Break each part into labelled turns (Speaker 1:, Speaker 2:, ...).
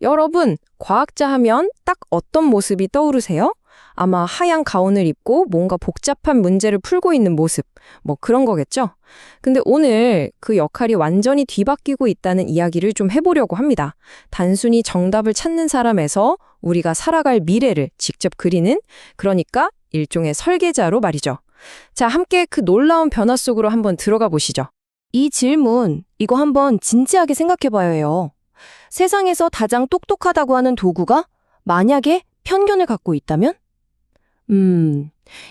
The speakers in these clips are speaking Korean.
Speaker 1: 여러분, 과학자 하면 딱 어떤 모습이 떠오르세요? 아마 하얀 가운을 입고 뭔가 복잡한 문제를 풀고 있는 모습, 뭐 그런 거겠죠? 근데 오늘 그 역할이 완전히 뒤바뀌고 있다는 이야기를 좀 해보려고 합니다. 단순히 정답을 찾는 사람에서 우리가 살아갈 미래를 직접 그리는, 그러니까 일종의 설계자로 말이죠. 자, 함께 그 놀라운 변화 속으로 한번 들어가 보시죠.
Speaker 2: 이 질문, 이거 한번 진지하게 생각해봐야 해요. 세상에서 가장 똑똑하다고 하는 도구가 만약에 편견을 갖고 있다면?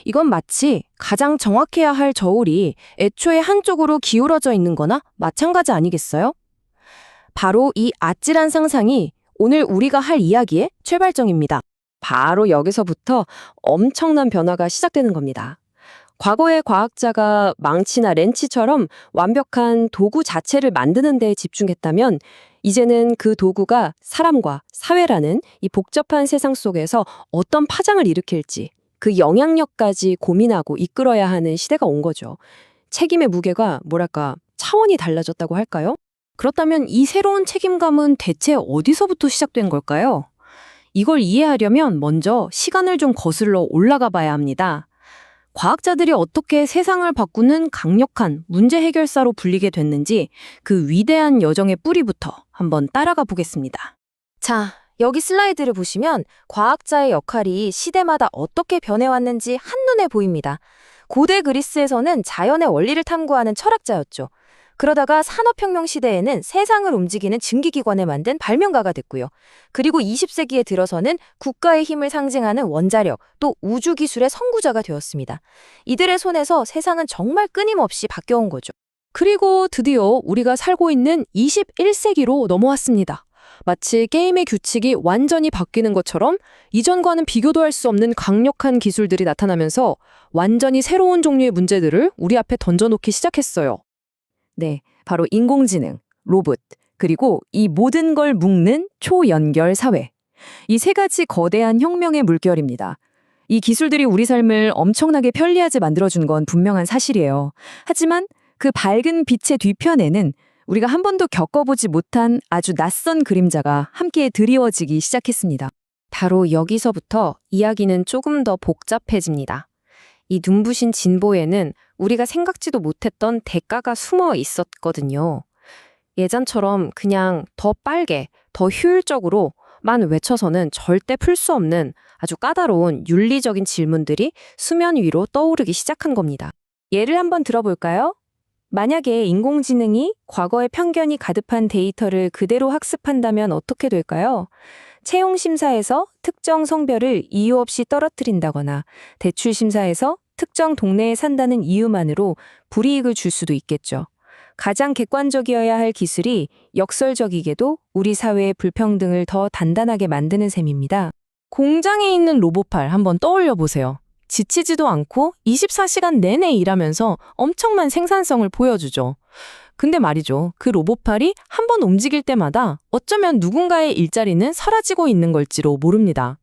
Speaker 2: 이건 마치 가장 정확해야 할 저울이 애초에 한쪽으로 기울어져 있는 거나 마찬가지 아니겠어요? 바로 이 아찔한 상상이 오늘 우리가 할 이야기의 출발점입니다.
Speaker 1: 바로 여기서부터 엄청난 변화가 시작되는 겁니다. 과거의 과학자가 망치나 렌치처럼 완벽한 도구 자체를 만드는 데 집중했다면 이제는 그 도구가 사람과 사회라는 이 복잡한 세상 속에서 어떤 파장을 일으킬지 그 영향력까지 고민하고 이끌어야 하는 시대가 온 거죠. 책임의 무게가 차원이 달라졌다고 할까요?
Speaker 2: 그렇다면 이 새로운 책임감은 대체 어디서부터 시작된 걸까요? 이걸 이해하려면 먼저 시간을 좀 거슬러 올라가 봐야 합니다. 과학자들이 어떻게 세상을 바꾸는 강력한 문제 해결사로 불리게 됐는지 그 위대한 여정의 뿌리부터 한번 따라가 보겠습니다. 자, 여기 슬라이드를 보시면 과학자의 역할이 시대마다 어떻게 변해왔는지 한눈에 보입니다. 고대 그리스에서는 자연의 원리를 탐구하는 철학자였죠. 그러다가 산업혁명 시대에는 세상을 움직이는 증기기관을 만든 발명가가 됐고요. 그리고 20세기에 들어서는 국가의 힘을 상징하는 원자력, 또 우주기술의 선구자가 되었습니다. 이들의 손에서 세상은 정말 끊임없이 바뀌어온 거죠.
Speaker 1: 그리고 드디어 우리가 살고 있는 21세기로 넘어왔습니다. 마치 게임의 규칙이 완전히 바뀌는 것처럼 이전과는 비교도 할 수 없는 강력한 기술들이 나타나면서 완전히 새로운 종류의 문제들을 우리 앞에 던져놓기 시작했어요.
Speaker 2: 네, 바로 인공지능, 로봇, 그리고 이 모든 걸 묶는 초연결 사회. 이 세 가지 거대한 혁명의 물결입니다. 이 기술들이 우리 삶을 엄청나게 편리하게 만들어준 건 분명한 사실이에요. 하지만 그 밝은 빛의 뒤편에는 우리가 한 번도 겪어보지 못한 아주 낯선 그림자가 함께 드리워지기 시작했습니다.
Speaker 1: 바로 여기서부터 이야기는 조금 더 복잡해집니다. 이 눈부신 진보에는 우리가 생각지도 못했던 대가가 숨어 있었거든요. 예전처럼 그냥 더 빠르게, 더 효율적으로만 외쳐서는 절대 풀 수 없는 아주 까다로운 윤리적인 질문들이 수면 위로 떠오르기 시작한 겁니다. 예를 한번 들어볼까요? 만약에 인공지능이 과거의 편견이 가득한 데이터를 그대로 학습한다면 어떻게 될까요? 채용 심사에서 특정 성별을 이유 없이 떨어뜨린다거나 대출 심사에서 특정 동네에 산다는 이유만으로 불이익을 줄 수도 있겠죠. 가장 객관적이어야 할 기술이 역설적이게도 우리 사회의 불평등을 더 단단하게 만드는 셈입니다.
Speaker 2: 공장에 있는 로봇팔 한번 떠올려 보세요. 지치지도 않고 24시간 내내 일하면서 엄청난 생산성을 보여주죠. 근데 말이죠. 그 로봇팔이 한 번 움직일 때마다 어쩌면 누군가의 일자리는 사라지고 있는 걸지도 모릅니다.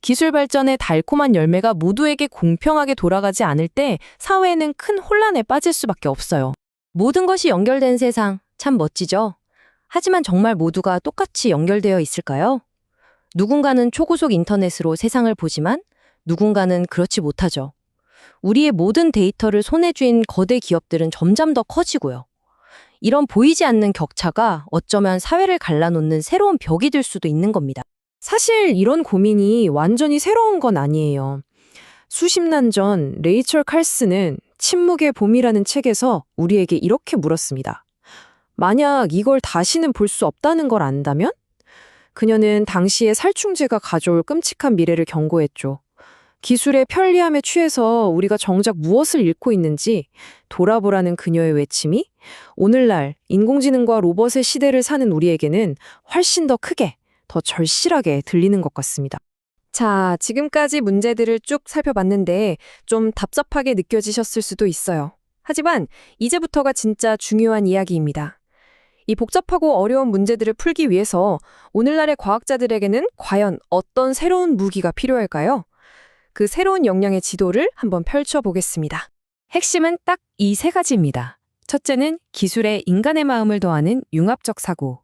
Speaker 2: 기술 발전의 달콤한 열매가 모두에게 공평하게 돌아가지 않을 때 사회는 큰 혼란에 빠질 수밖에 없어요.
Speaker 1: 모든 것이 연결된 세상, 참 멋지죠? 하지만 정말 모두가 똑같이 연결되어 있을까요? 누군가는 초고속 인터넷으로 세상을 보지만 누군가는 그렇지 못하죠. 우리의 모든 데이터를 손에 쥔 거대 기업들은 점점 더 커지고요. 이런 보이지 않는 격차가 어쩌면 사회를 갈라놓는 새로운 벽이 될 수도 있는 겁니다.
Speaker 2: 사실 이런 고민이 완전히 새로운 건 아니에요. 수십 년 전 레이첼 칼슨은 침묵의 봄이라는 책에서 우리에게 이렇게 물었습니다. 만약 이걸 다시는 볼 수 없다는 걸 안다면? 그녀는 당시에 살충제가 가져올 끔찍한 미래를 경고했죠. 기술의 편리함에 취해서 우리가 정작 무엇을 잃고 있는지 돌아보라는 그녀의 외침이 오늘날 인공지능과 로봇의 시대를 사는 우리에게는 훨씬 더 크게, 더 절실하게 들리는 것 같습니다.
Speaker 1: 자, 지금까지 문제들을 쭉 살펴봤는데 좀 답답하게 느껴지셨을 수도 있어요. 하지만 이제부터가 진짜 중요한 이야기입니다. 이 복잡하고 어려운 문제들을 풀기 위해서 오늘날의 과학자들에게는 과연 어떤 새로운 무기가 필요할까요? 그 새로운 역량의 지도를 한번 펼쳐보겠습니다.
Speaker 2: 핵심은 딱 이 세 가지입니다. 첫째는 기술에 인간의 마음을 더하는 융합적 사고,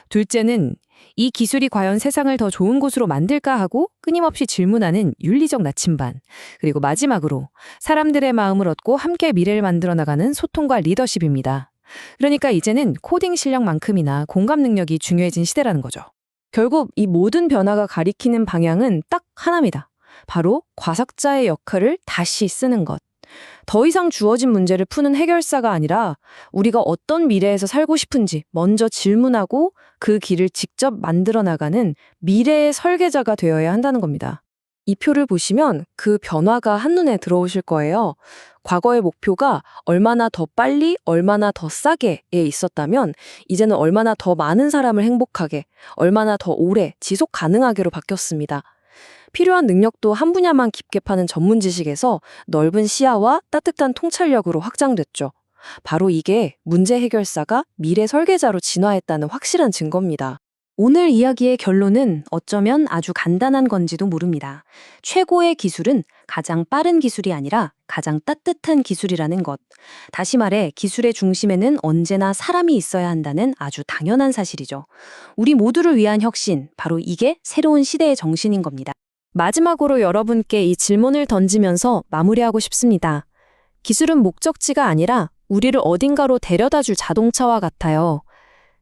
Speaker 2: 둘째는
Speaker 1: 이 기술이 과연 세상을 더 좋은 곳으로 만들까 하고 끊임없이 질문하는 윤리적 나침반. 그리고 마지막으로 사람들의 마음을 얻고 함께 미래를 만들어 나가는 소통과 리더십입니다. 그러니까 이제는 코딩 실력만큼이나 공감 능력이 중요해진 시대라는 거죠.
Speaker 2: 결국 이 모든 변화가 가리키는 방향은 딱 하나입니다. 바로 과학자의 역할을 다시 쓰는 것. 더 이상 주어진 문제를 푸는 해결사가 아니라 우리가 어떤 미래에서 살고 싶은지 먼저 질문하고 그 길을 직접 만들어 나가는 미래의 설계자가 되어야 한다는 겁니다. 이 표를 보시면 그 변화가 한눈에 들어오실 거예요. 과거의 목표가 얼마나 더 빨리, 얼마나 더 싸게에 있었다면 이제는 얼마나 더 많은 사람을 행복하게, 얼마나 더 오래 지속 가능하게로 바뀌었습니다. 필요한 능력도 한 분야만 깊게 파는 전문 지식에서 넓은 시야와 따뜻한 통찰력으로 확장됐죠. 바로 이게 문제 해결사가 미래 설계자로 진화했다는 확실한 증거입니다. 오늘 이야기의 결론은 어쩌면 아주 간단한 건지도 모릅니다. 최고의 기술은 가장 빠른 기술이 아니라 가장 따뜻한 기술이라는 것. 다시 말해 기술의 중심에는 언제나 사람이 있어야 한다는 아주 당연한 사실이죠. 우리 모두를 위한 혁신, 바로 이게 새로운 시대의 정신인 겁니다. 마지막으로 여러분께 이 질문을 던지면서 마무리하고 싶습니다. 기술은 목적지가 아니라 우리를 어딘가로 데려다줄 자동차와 같아요.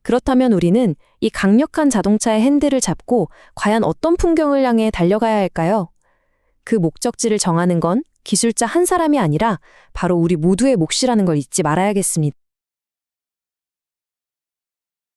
Speaker 2: 그렇다면 우리는 이 강력한 자동차의 핸들을 잡고 과연 어떤 풍경을 향해 달려가야 할까요? 그 목적지를 정하는 건 기술자 한 사람이 아니라 바로 우리 모두의 몫이라는 걸 잊지 말아야겠습니다.